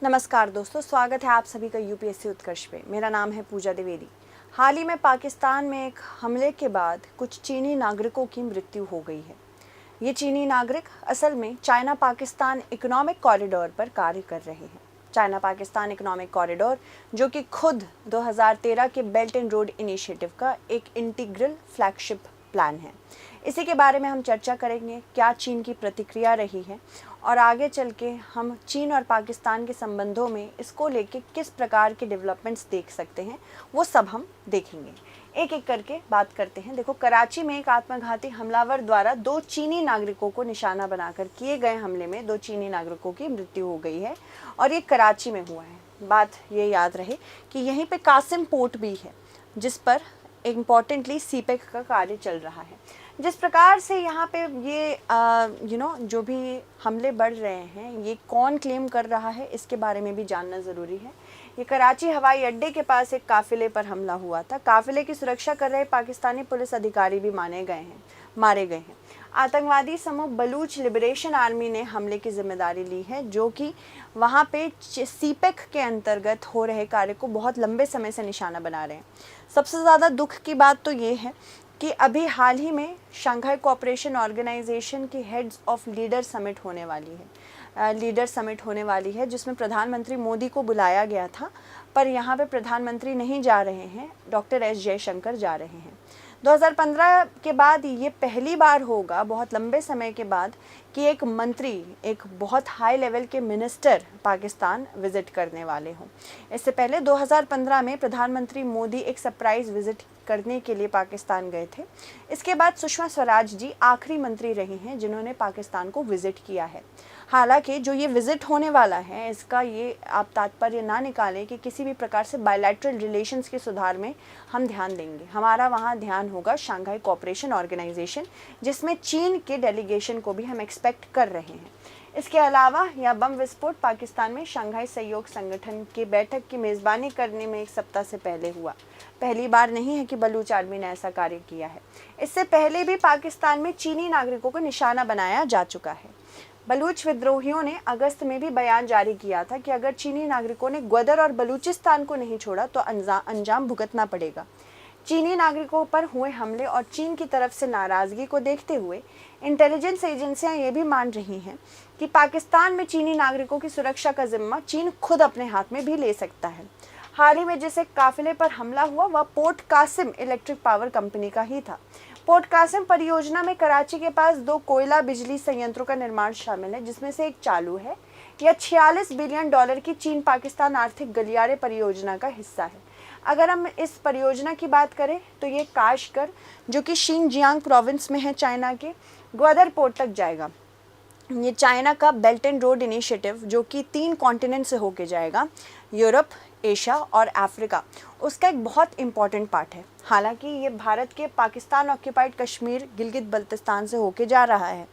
नमस्कार दोस्तों, स्वागत है आप सभी का यूपीएससी उत्कर्ष पे। मेरा नाम है पूजा द्विवेदी। हाल ही में पाकिस्तान में एक हमले के बाद कुछ चीनी नागरिकों की मृत्यु हो गई है। ये चीनी नागरिक असल में चाइना पाकिस्तान इकोनॉमिक कॉरिडोर पर कार्य कर रहे हैं। चाइना पाकिस्तान इकोनॉमिक कॉरिडोर, जो कि खुद 2013 के बेल्ट एंड रोड इनिशिएटिव का एक इंटीग्रल फ्लैगशिप प्लान है। इसी के बारे में हम चर्चा करेंगे, क्या चीन की प्रतिक्रिया रही है और आगे चल के हम चीन और पाकिस्तान के संबंधों में इसको लेके किस प्रकार के डेवलपमेंट्स देख सकते हैं, वो सब हम देखेंगे। एक एक करके बात करते हैं। देखो, कराची में एक आत्मघाती हमलावर द्वारा 2 चीनी नागरिकों को निशाना बनाकर किए गए हमले में 2 चीनी नागरिकों की मृत्यु हो गई है और ये कराची में हुआ है। बात ये याद रहे कि यहीं पे कासिम पोर्ट भी है, जिस पर इम्पॉर्टेंटली सीपेक का कार्य चल रहा है। जिस प्रकार से यहाँ पे ये जो भी हमले बढ़ रहे हैं, ये कौन क्लेम कर रहा है, इसके बारे में भी जानना ज़रूरी है। ये कराची हवाई अड्डे के पास एक काफिले पर हमला हुआ था। काफिले की सुरक्षा कर रहे पाकिस्तानी पुलिस अधिकारी भी मारे गए हैं। आतंकवादी समूह बलूच लिबरेशन आर्मी ने हमले की जिम्मेदारी ली है, जो कि वहाँ पे सीपेक के अंतर्गत हो रहे कार्य को बहुत लंबे समय से निशाना बना रहे हैं। सबसे ज़्यादा दुख की बात तो ये है कि अभी हाल ही में शंघाई कोऑपरेशन ऑर्गेनाइजेशन की हेड्स ऑफ लीडर समिट होने वाली है, जिसमें प्रधानमंत्री मोदी को बुलाया गया था, पर यहाँ पे प्रधानमंत्री नहीं जा रहे हैं, डॉक्टर एस जयशंकर जा रहे हैं। 2015 के बाद ये पहली बार होगा, बहुत लंबे समय के बाद, कि एक मंत्री, एक बहुत हाई लेवल के मिनिस्टर पाकिस्तान विजिट करने वाले हों। इससे पहले 2015 में प्रधानमंत्री मोदी एक सरप्राइज विजिट करने के लिए पाकिस्तान गए थे। इसके बाद सुषमा स्वराज जी आखिरी मंत्री रही हैं जिन्होंने पाकिस्तान को विजिट किया है। हालांकि जो ये विजिट होने वाला है, इसका ये आप तात्पर्य ना निकालें कि किसी भी प्रकार से बायलैटरल रिलेशंस के सुधार में हम ध्यान देंगे। हमारा वहाँ ध्यान होगा शंघाई कोऑपरेशन ऑर्गेनाइजेशन, जिसमें चीन के डेलीगेशन को भी हम एक्सपेक्ट कर रहे हैं। इसके अलावा यह बम विस्फोट पाकिस्तान में शंघाई सहयोग संगठन की बैठक की मेज़बानी करने में 1 सप्ताह से पहले हुआ। पहली बार नहीं है कि बलूच आर्मी ने ऐसा कार्य किया है। इससे पहले भी पाकिस्तान में चीनी नागरिकों को निशाना बनाया जा चुका है। बलूच विद्रोहियों ने अगस्त में भी बयान जारी किया था कि अगर चीनी नागरिकों ने ग्वादर और बलूचिस्तान को नहीं छोड़ा तो अंजाम भुगतना पड़ेगा। चीनी नागरिकों पर हुए हमले और चीन की तरफ से नाराज़गी को देखते हुए इंटेलिजेंस एजेंसियां ये भी मान रही हैं कि पाकिस्तान में चीनी नागरिकों की सुरक्षा का जिम्मा चीन खुद अपने हाथ में भी ले सकता है। हाल ही में जिस एक काफिले पर हमला हुआ वह port Qasim electric power company का ही था। पोर्ट कासिम परियोजना में कराची के पास 2 कोयला बिजली संयंत्रों का निर्माण शामिल है, जिसमें से एक चालू है। यह $46 बिलियन की चीन पाकिस्तान आर्थिक गलियारे परियोजना का हिस्सा है। अगर हम इस परियोजना की बात करें तो ये काशगर, जो कि शिनजियांग प्रोविंस में है चाइना के, ग्वादर पोर्ट तक जाएगा। ये चाइना का बेल्ट एंड रोड इनिशिएटिव, जो कि 3 कॉन्टिनेंट से होके जाएगा, यूरोप, एशिया और अफ्रीका, उसका एक बहुत इम्पॉर्टेंट पार्ट है। हालांकि ये भारत के पाकिस्तान ऑक्यूपाइड कश्मीर, गिलगित बल्तिस्तान से होके जा रहा है,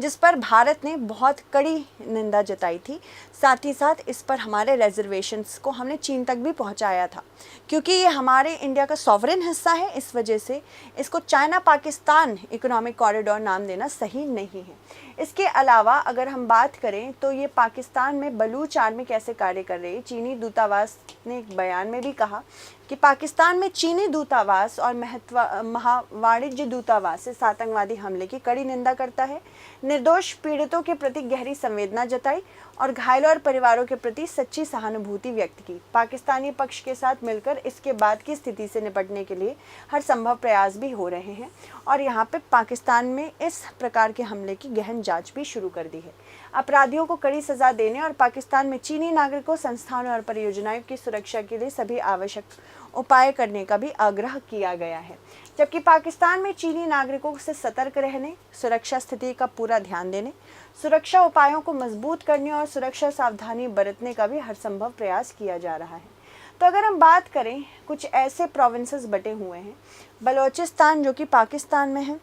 जिस पर भारत ने बहुत कड़ी निंदा जताई थी। साथ ही साथ इस पर हमारे रिजर्वेशंस को हमने चीन तक भी पहुंचाया था, क्योंकि ये हमारे इंडिया का सॉवरेन हिस्सा है। इस वजह से इसको चाइना पाकिस्तान इकोनॉमिक कॉरिडोर नाम देना सही नहीं है। इसके अलावा अगर हम बात करें तो ये पाकिस्तान में बलूच आर्मी कैसे कार्य कर रही है, चीनी दूतावास ने एक बयान में भी कहा कि पाकिस्तान में चीनी दूतावास और महावाणिज्य दूतावास इस आतंकवादी हमले की कड़ी निंदा करता है, निर्दोष पीड़ितों के प्रति गहरी संवेदना जताई और घायलों और परिवारों के प्रति सच्ची सहानुभूति व्यक्त की। पाकिस्तानी पक्ष के साथ मिलकर इसके बाद की स्थिति से निपटने के लिए हर संभव प्रयास भी हो रहे हैं और यहाँ पे पाकिस्तान में इस प्रकार के हमले की गहन जांच भी शुरू कर दी है। अपराधियों को कड़ी सजा देने और पाकिस्तान में चीनी नागरिकों, संस्थानों और परियोजनाओं की सुरक्षा के लिए सभी आवश्यक उपाय करने का भी आग्रह किया गया है। जबकि पाकिस्तान में चीनी नागरिकों से सतर्क रहने, सुरक्षा स्थिति का पूरा ध्यान देने, सुरक्षा उपायों को मजबूत करने और सुरक्षा सावधानी बरतने का भी हर संभव प्रयास किया जा रहा है। तो अगर हम बात करें, कुछ ऐसे प्रोविंसेस बटे हुए हैं। बलूचिस्तान, जो कि पाकिस्तान में है,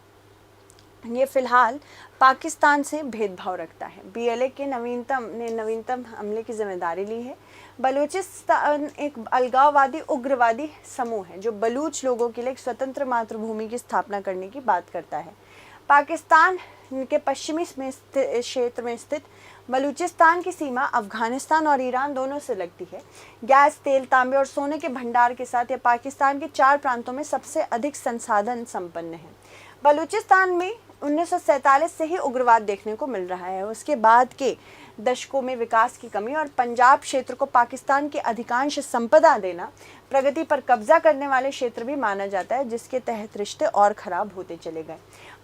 ये फिलहाल पाकिस्तान से भेदभाव रखता है। बीएलए के नवीनतम हमले की जिम्मेदारी ली है। बलूचिस्तान एक अलगाववादी उग्रवादी समूह है जो बलूच लोगों के लिए एक स्वतंत्र मातृभूमि की स्थापना करने की बात करता है। पाकिस्तान के पश्चिमी क्षेत्र में स्थित बलूचिस्तान की सीमा अफगानिस्तान और ईरान दोनों से लगती है। गैस, तेल, तांबे और सोने के भंडार के साथ यह पाकिस्तान के 4 प्रांतों में सबसे अधिक संसाधन संपन्न है। बलूचिस्तान में 1947 से ही उग्रवाद देखने को मिल रहा है। उसके बाद के दशकों में विकास की कमी और पंजाब क्षेत्र को पाकिस्तान की अधिकांश संपदा देना प्रगति पर कब्जा करने वाले क्षेत्र भी माना जाता है, जिसके तहत रिश्ते और खराब होते चले गए।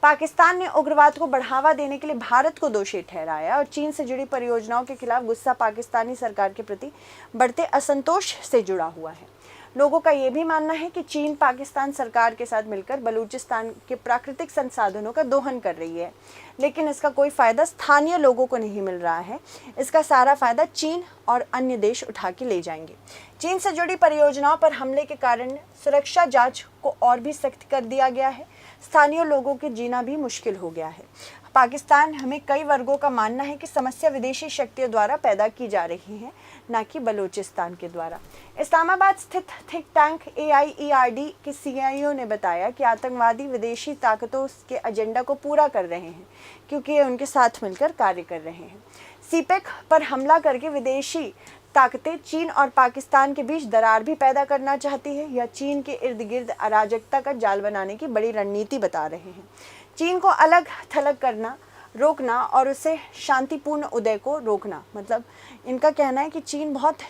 पाकिस्तान ने उग्रवाद को बढ़ावा देने के लिए भारत को दोषी ठहराया और चीन से जुड़ी परियोजनाओं के खिलाफ गुस्सा पाकिस्तानी सरकार के प्रति बढ़ते असंतोष से जुड़ा हुआ है। लोगों का ये भी मानना है कि चीन पाकिस्तान सरकार के साथ मिलकर बलूचिस्तान के प्राकृतिक संसाधनों का दोहन कर रही है, लेकिन इसका कोई फायदा स्थानीय लोगों को नहीं मिल रहा है। इसका सारा फायदा चीन और अन्य देश उठा के ले जाएंगे। चीन से जुड़ी परियोजनाओं पर हमले के कारण सुरक्षा जांच को और भी सख्त कर दिया गया है। स्थानीय लोगों के जीना भी मुश्किल हो गया है। पाकिस्तान हमें कई वर्गों का मानना है कि समस्या विदेशी शक्तियों द्वारा पैदा की जा रही है, न कि बलूचिस्तान के द्वारा। इस्लामाबाद स्थित थिंक टैंक AIERD के CIO ने बताया कि आतंकवादी विदेशी ताकतों के एजेंडा को पूरा कर रहे हैं, क्योंकि ये उनके साथ मिलकर कार्य कर रहे हैं। CPEC पर हमला करके विदेशी ताकतें चीन और पाकिस्तान के बीच दरार भी पैदा करना चाहती है या चीन के इर्द गिर्द अराजकता का जाल बनाने की बड़ी रणनीति बता रहे हैं। चीन को अलग थलग करना, रोकना और उसे शांतिपूर्ण उदय को रोकना, मतलब इनका कहना है कि चीन बहुत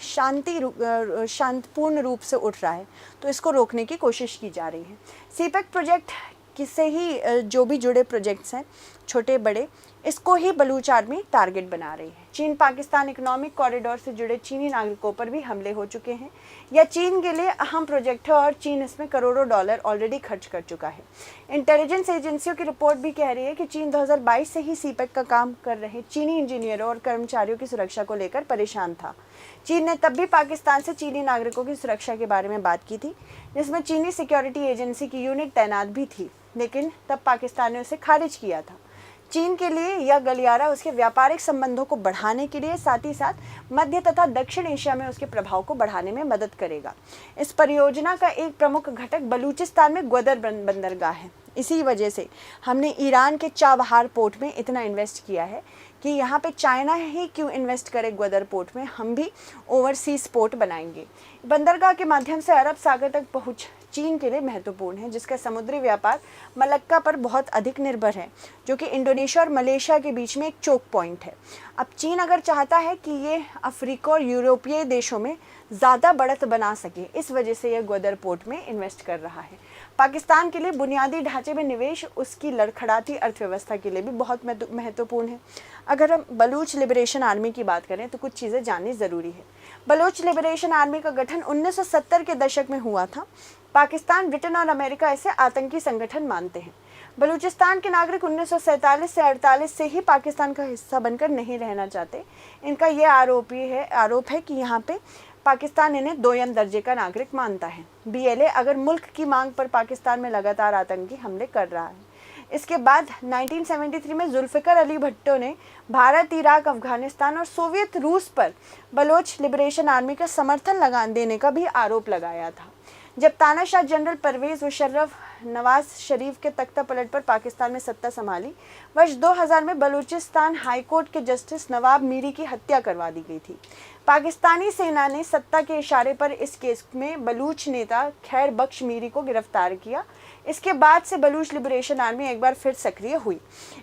शांतिपूर्ण रूप से उठ रहा है, तो इसको रोकने की कोशिश की जा रही है। CPEC प्रोजेक्ट किससे ही जो भी जुड़े प्रोजेक्ट्स हैं छोटे बड़े, इसको ही बलूच आर्मी टारगेट बना रही है। चीन पाकिस्तान इकोनॉमिक कॉरिडोर से जुड़े चीनी नागरिकों पर भी हमले हो चुके हैं। यह चीन के लिए अहम प्रोजेक्ट है और चीन इसमें करोड़ों डॉलर ऑलरेडी खर्च कर चुका है। इंटेलिजेंस एजेंसियों की रिपोर्ट भी कह रही है कि चीन 2022 से ही CPEC का काम कर रहे चीनी इंजीनियरों और कर्मचारियों की सुरक्षा को लेकर परेशान था। चीन ने तब भी पाकिस्तान से चीनी नागरिकों की सुरक्षा के बारे में बात की थी, जिसमें चीनी सिक्योरिटी एजेंसी की यूनिट तैनात भी थी, लेकिन तब पाकिस्तान ने उसे खारिज किया था। चीन के लिए यह गलियारा उसके व्यापारिक संबंधों को बढ़ाने के लिए साथ ही साथ मध्य तथा दक्षिण एशिया में उसके प्रभाव को बढ़ाने में मदद करेगा। इस परियोजना का एक प्रमुख घटक बलूचिस्तान में ग्वादर बंदरगाह है। इसी वजह से हमने ईरान के चाबहार पोर्ट में इतना इन्वेस्ट किया है कि यहाँ पे चाइना ही क्यों इन्वेस्ट करे ग्वादर पोर्ट में, हम भी ओवरसीज पोर्ट बनाएंगे। बंदरगाह के माध्यम से अरब सागर तक पहुँच चीन के लिए महत्वपूर्ण है, जिसका समुद्री व्यापार मलक्का पर बहुत अधिक निर्भर है, जो कि इंडोनेशिया और मलेशिया के बीच में एक चोक पॉइंट है। अब चीन अगर चाहता है कि ये अफ्रीका और यूरोपीय देशों में ज़्यादा बढ़त बना सके, इस वजह से यह ग्वादर पोर्ट में इन्वेस्ट कर रहा है। पाकिस्तान के लिए बुनियादी ढांचे में निवेश उसकी लड़खड़ाती अर्थव्यवस्था के लिए भी बहुत महत्वपूर्ण है। अगर हम बलूच लिबरेशन आर्मी की बात करें तो कुछ चीज़ें जाननी ज़रूरी है। बलूच लिबरेशन आर्मी का गठन 1970 के दशक में हुआ था। पाकिस्तान, ब्रिटेन और अमेरिका इसे आतंकी संगठन मानते हैं। बलूचिस्तान के नागरिक 1947 से 48 से ही पाकिस्तान का हिस्सा बनकर नहीं रहना चाहते। इनका ये आरोप है कि यहाँ पे पाकिस्तान इन्हें दोयम दर्जे का नागरिक मानता है। BLA अगर मुल्क की मांग पर पाकिस्तान में लगातार आतंकी हमले कर रहा है। इसके बाद 1973 में जुल्फ़िकार अली भुट्टो ने भारत, इराक, अफगानिस्तान और सोवियत रूस पर बलोच लिबरेशन आर्मी का समर्थन देने का भी आरोप लगाया था। जब तानाशाह जनरल परवेज़ मुशर्रफ नवाज शरीफ के तख्ता पलट पर पाकिस्तान में सत्ता संभाली, वर्ष 2000 में बलूचिस्तान हाईकोर्ट के जस्टिस नवाब मीरी की हत्या करवा दी गई थी। पाकिस्तानी सेना ने सत्ता के इशारे पर इस केस में बलूच नेता खैर बख्श मीरी को गिरफ्तार किया। इसके बाद से बलूच लिबरेशन आर्मी एक बार फिर सक्रिय हुई।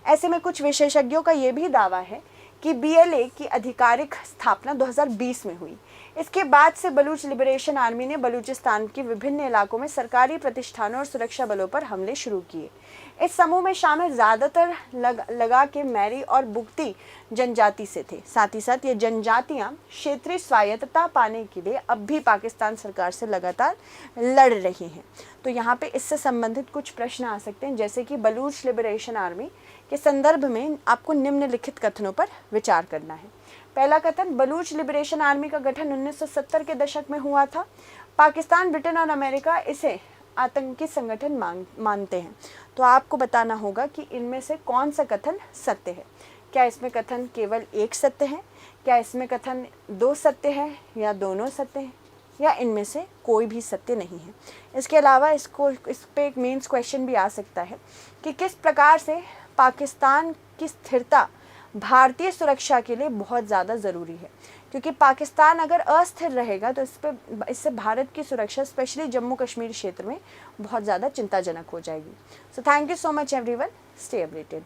ऐसे में कुछ विशेषज्ञों का ये भी दावा है कि BLA की आधिकारिक स्थापना 2020 में हुई। इसके बाद से बलूच लिबरेशन आर्मी ने बलूचिस्तान के विभिन्न इलाकों में सरकारी प्रतिष्ठानों और सुरक्षा बलों पर हमले शुरू किए। इस समूह में शामिल ज़्यादातर लगा के मैरी और बुगती जनजाति से थे। साथ ही साथ ये जनजातियां क्षेत्रीय स्वायत्तता पाने के लिए अब भी पाकिस्तान सरकार से लगातार लड़ रही हैं। तो यहाँ पे इससे संबंधित कुछ प्रश्न आ सकते हैं, जैसे कि बलूच लिबरेशन आर्मी के संदर्भ में आपको निम्नलिखित कथनों पर विचार करना है। पहला कथन, बलूच लिबरेशन आर्मी का गठन 1970 के दशक में हुआ था। पाकिस्तान, ब्रिटेन और अमेरिका इसे आतंकी संगठन मानते हैं। तो आपको बताना होगा कि इनमें से कौन सा कथन सत्य है। क्या इसमें कथन केवल एक सत्य है, क्या इसमें कथन दो सत्य है, या दोनों सत्य हैं, या इनमें से कोई भी सत्य नहीं है। इसके अलावा इस पे एक मेंस क्वेश्चन भी आ सकता है कि किस प्रकार से पाकिस्तान की स्थिरता भारतीय सुरक्षा के लिए बहुत ज़्यादा ज़रूरी है, क्योंकि पाकिस्तान अगर अस्थिर रहेगा तो इससे भारत की सुरक्षा स्पेशली जम्मू कश्मीर क्षेत्र में बहुत ज़्यादा चिंताजनक हो जाएगी। So thank you so much everyone, stay updated.